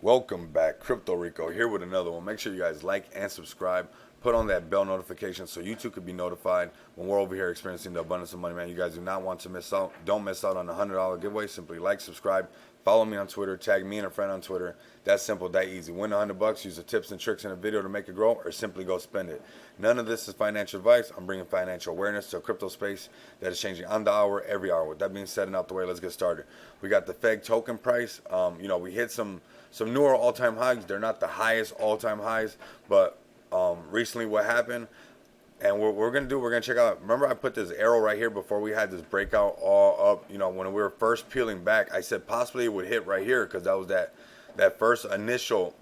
Welcome back, Crypto Rico here with another one. Make sure you guys like and subscribe. Put on that bell notification so you too could be notified when we're over here experiencing the abundance of money, man. You guys do not want to miss out. Don't miss out on the $100 giveaway. Simply like, subscribe, follow me on Twitter, tag me and a friend on Twitter. That's simple, that easy. Win $100, use the tips and tricks in the video to make it grow, or simply go spend it. None of this is financial advice. I'm bringing financial awareness to a crypto space that is changing on the hour, every hour. With that being said and out the way, let's get started. We got the FEG token price. We hit some newer all-time highs. They're not the highest all-time highs, but recently what happened, and what we're going to do, we're going to check out. Remember I put this arrow right here before we had this breakout all up, when we were first peeling back. I said possibly it would hit right here because that was that first initial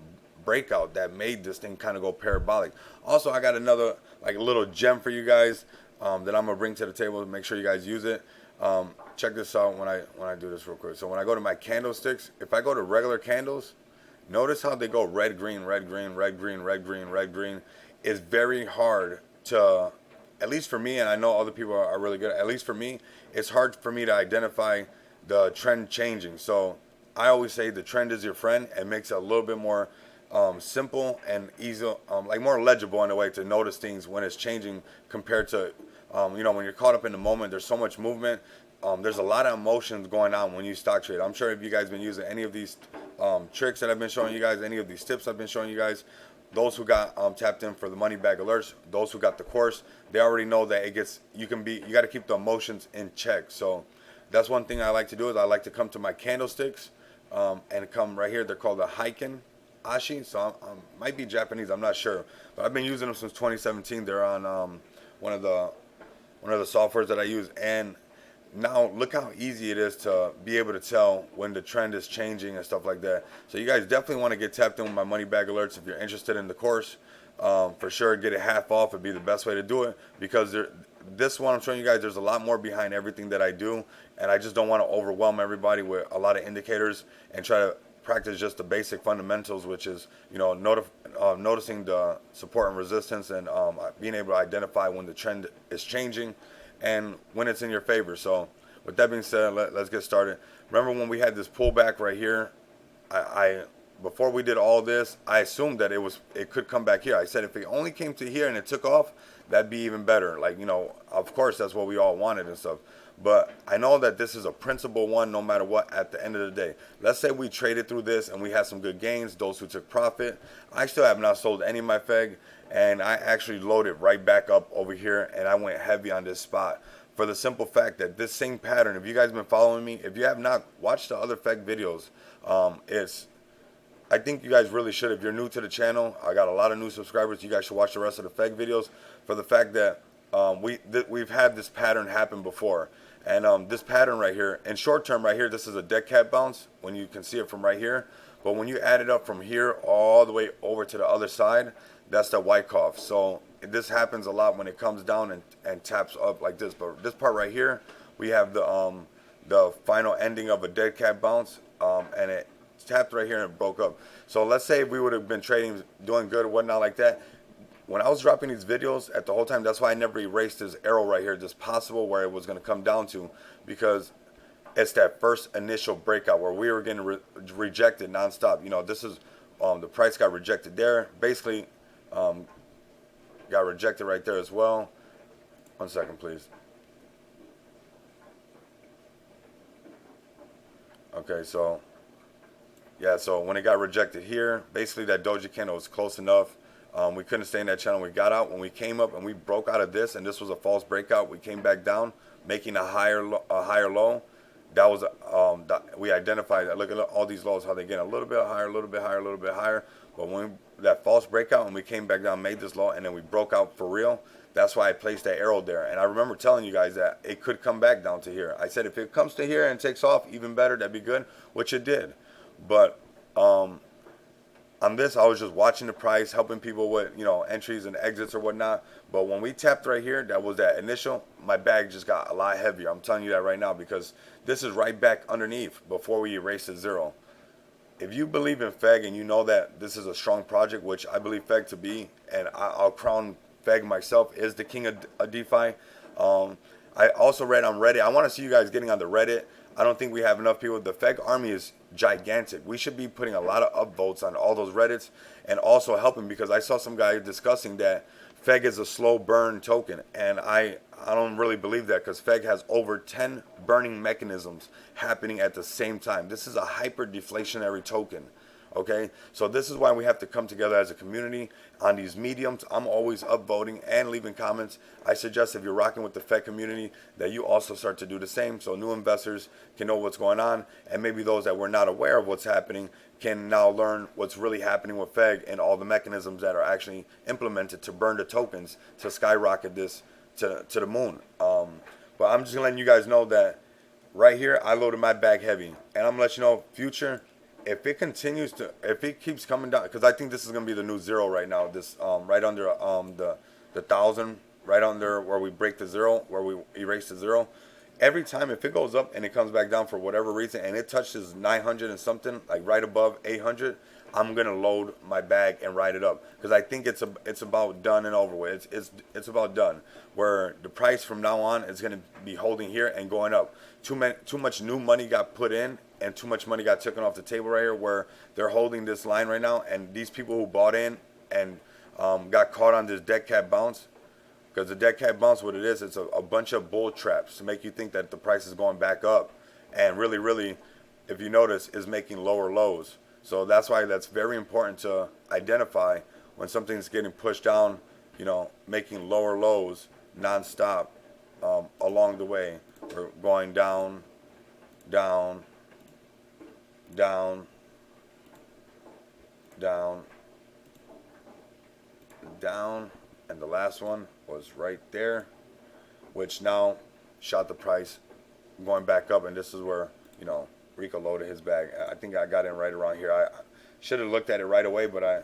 breakout that made this thing kind of go parabolic. Also, I got another little gem for you guys that I'm going to bring to the table to make sure you guys use it. Check this out when I do this real quick. So when I go to my candlesticks, if I go to regular candles, notice how they go red, green, red, green, red, green, red, green, red, green. It's very hard to, at least for me, and I know other people are really good, at least for me, it's hard for me to identify the trend changing. So I always say the trend is your friend, and makes it a little bit more simple and easy, more legible in a way to notice things when it's changing compared to, when you're caught up in the moment. There's so much movement. There's a lot of emotions going on when you stock trade. I'm sure if you guys been using any of these tricks that I've been showing you guys, any of these tips I've been showing you guys, those who got tapped in for the money bag alerts, those who got the course, they already know that you got to keep the emotions in check. So that's one thing I like to do, is I like to come to my candlesticks and come right here. They're called the Heiken Ashi. So might be Japanese, I'm not sure, but I've been using them since 2017. They're on one of the softwares that I use, and now look how easy it is to be able to tell when the trend is changing and stuff like that. So you guys definitely want to get tapped in with my money bag alerts if you're interested in the course. For sure, get it half off would be the best way to do it, because this one I'm showing you guys, there's a lot more behind everything that I do, and I just don't want to overwhelm everybody with a lot of indicators and try to practice just the basic fundamentals, which is noticing the support and resistance, and being able to identify when the trend is changing and when it's in your favor. So with that being said, let's get started. Remember when we had this pullback right here, I before we did all this, I assumed that it could come back here. I said if it only came to here and it took off, that'd be even better. Of course that's what we all wanted and stuff. But I know that this is a principal one no matter what at the end of the day. Let's say we traded through this and we had some good gains, those who took profit. I still have not sold any of my FEG, and I actually loaded right back up over here, and I went heavy on this spot for the simple fact that this same pattern, if you guys have been following me, if you have not watched the other FEG videos, I think you guys really should. If you're new to the channel, I got a lot of new subscribers. You guys should watch the rest of the FEG videos, for the fact that we've had this pattern happen before. And this pattern right here, in short term right here, this is a dead cat bounce when you can see it from right here. But when you add it up from here all the way over to the other side, that's the Wyckoff. So this happens a lot when it comes down and taps up like this. But this part right here, we have the final ending of a dead cat bounce, and it tapped right here and it broke up. So let's say if we would have been trading, doing good or whatnot like that, when I was dropping these videos at the whole time, that's why I never erased this arrow right here, this possible where it was going to come down to, because it's that first initial breakout where we were getting rejected nonstop. This is the price got rejected there, basically got rejected right there as well. 1 second, please. Okay, so yeah, so when it got rejected here, basically that doji candle was close enough. We couldn't stay in that channel. We got out. When we came up and we broke out of this, and this was a false breakout, we came back down, making a higher low. That was we identified that. Look at all these lows, how they get a little bit higher, a little bit higher, a little bit higher. But when that false breakout, and we came back down, made this low, and then we broke out for real. That's why I placed that arrow there. And I remember telling you guys that it could come back down to here. I said if it comes to here and takes off, even better, that'd be good, which it did. But on this, I was just watching the price, helping people with, entries and exits or whatnot. But when we tapped right here, that was that initial, my bag just got a lot heavier. I'm telling you that right now, because this is right back underneath before we erase to zero. If you believe in FEG and you know that this is a strong project, which I believe FEG to be, and I'll crown FEG myself is the king of DeFi. I also read on Reddit. I want to see you guys getting on the Reddit. I don't think we have enough people. The FEG army is gigantic. We should be putting a lot of upvotes on all those Reddits and also helping, because I saw some guy discussing that FEG is a slow burn token, and I don't really believe that, because FEG has over 10 burning mechanisms happening at the same time. This is a hyper deflationary token. Okay, so this is why we have to come together as a community on these mediums. I'm always upvoting and leaving comments. I suggest, if you're rocking with the FEG community, that you also start to do the same, so new investors can know what's going on, and maybe those that were not aware of what's happening can now learn what's really happening with FEG and all the mechanisms that are actually implemented to burn the tokens to skyrocket this to the moon. But I'm just letting you guys know that right here, I loaded my bag heavy, and I'm gonna let you know, future, if it continues to, if it keeps coming down, because I think this is going to be the new zero right now, this right under the 1,000, right under where we break the zero, where we erase the zero. Every time, if it goes up and it comes back down for whatever reason, and it touches 900 and something, like right above 800, I'm going to load my bag and ride it up, because I think it's about done and over with. It's about done, where the price from now on is going to be holding here and going up. Too much new money got put in, and too much money got taken off the table right here, where they're holding this line right now. And these people who bought in and got caught on this dead cat bounce, because the dead cat bounce, what it is, it's a bunch of bull traps to make you think that the price is going back up, and really, if you notice, is making lower lows. So that's why that's very important to identify when something's getting pushed down, you know, making lower lows nonstop along the way. We're going down, down, down, down, down, and the last one was right there, which now shot the price going back up. And this is where, you know, Rico loaded his bag. I think I got in right around here. I should have looked at it right away, but I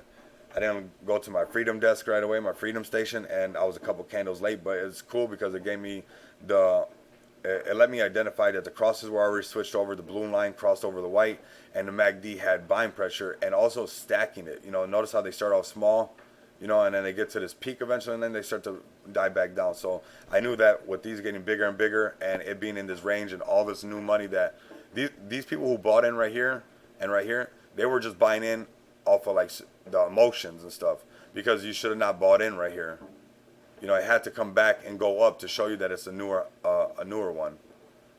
didn't go to my freedom desk right away, my freedom station, and I was a couple candles late. But it's cool because it gave me it let me identify that the crosses were already switched over. The blue line crossed over the white, and the MACD had buying pressure, and also stacking it. You know, notice how they start off small, you know, and then they get to this peak eventually, and then they start to die back down. So I knew that with these getting bigger and bigger, and it being in this range, and all this new money, that these people who bought in right here and right here, they were just buying in off of like the emotions and stuff, because you should have not bought in right here. You know, it had to come back and go up to show you that it's a newer one.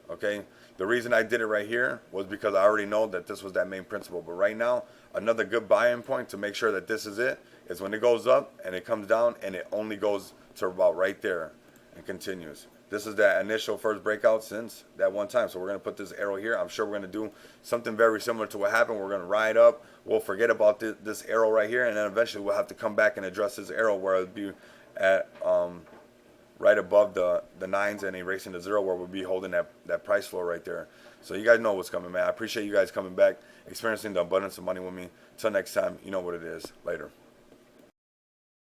Okay, the reason I did it right here was because I already know that this was that main principle. But right now, another good buy-in point to make sure that this is it is when it goes up and it comes down, and it only goes to about right there and continues. This is that initial first breakout since that one time. So we're going to put this arrow here. I'm sure we're going to do something very similar to what happened. We're going to ride up. We'll forget about this arrow right here, and then eventually we'll have to come back and address this arrow where it'll be at right above the nines and erasing the zero, where we'll be holding that price floor right there. So you guys know what's coming, man. I appreciate you guys coming back, experiencing the abundance of money with me. Till next time, you know what it is. Later.